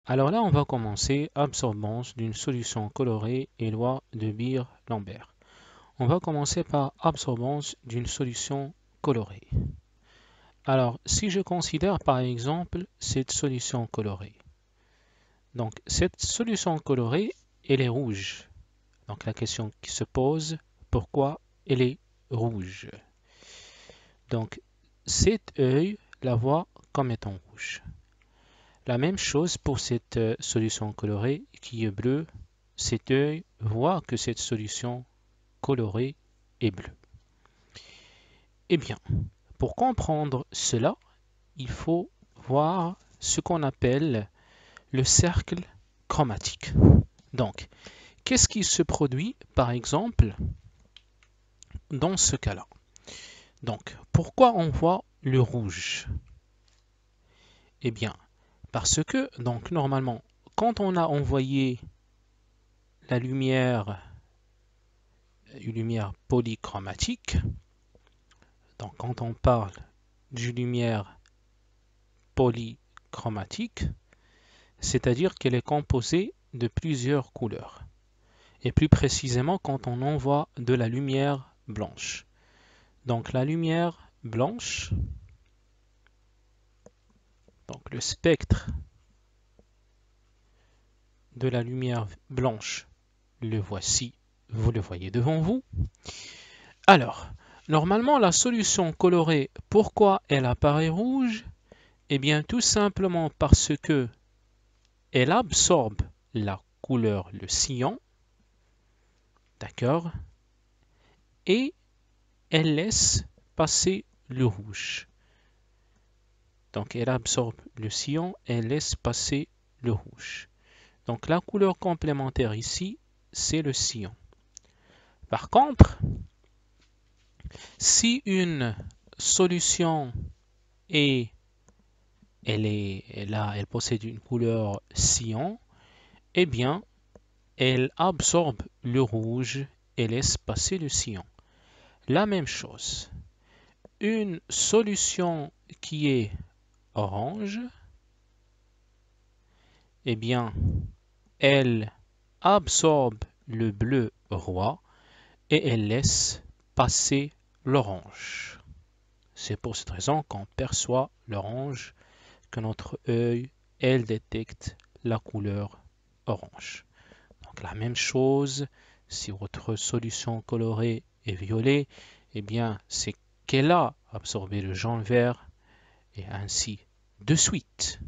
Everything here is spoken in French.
Alors là, on va commencer absorbance d'une solution colorée et loi de Beer-Lambert. On va commencer par absorbance d'une solution colorée. Alors, si je considère par exemple cette solution colorée. Donc, cette solution colorée, elle est rouge. Donc, la question qui se pose, pourquoi elle est rouge? Donc, cet œil la voit comme étant rouge. La même chose pour cette solution colorée qui est bleue. Cet œil voit que cette solution colorée est bleue. Eh bien, pour comprendre cela, il faut voir ce qu'on appelle le cercle chromatique. Donc, qu'est-ce qui se produit, par exemple, dans ce cas-là? Donc, pourquoi on voit le rouge? Eh bien, parce que, donc, normalement, quand on a envoyé la lumière, une lumière polychromatique, donc quand on parle d'une lumière polychromatique, c'est-à-dire qu'elle est composée de plusieurs couleurs. Et plus précisément quand on envoie de la lumière blanche. Donc la lumière blanche, donc le spectre de la lumière blanche, le voici, vous le voyez devant vous. Alors, normalement la solution colorée, pourquoi elle apparaît rouge? Eh bien tout simplement parce que elle absorbe la couleur, le cyan, d'accord, et elle laisse passer le rouge. Donc elle absorbe le cyan et laisse passer le rouge. Donc la couleur complémentaire ici, c'est le cyan. Par contre, si une solution elle possède une couleur cyan, eh bien, elle absorbe le rouge et laisse passer le cyan. La même chose, une solution qui est orange, eh bien, elle absorbe le bleu roi et elle laisse passer l'orange. C'est pour cette raison qu'on perçoit l'orange, que notre œil, elle détecte la couleur orange. Donc la même chose, si votre solution colorée est violet, eh bien c'est qu'elle a absorbé le jaune vert et ainsi de suite.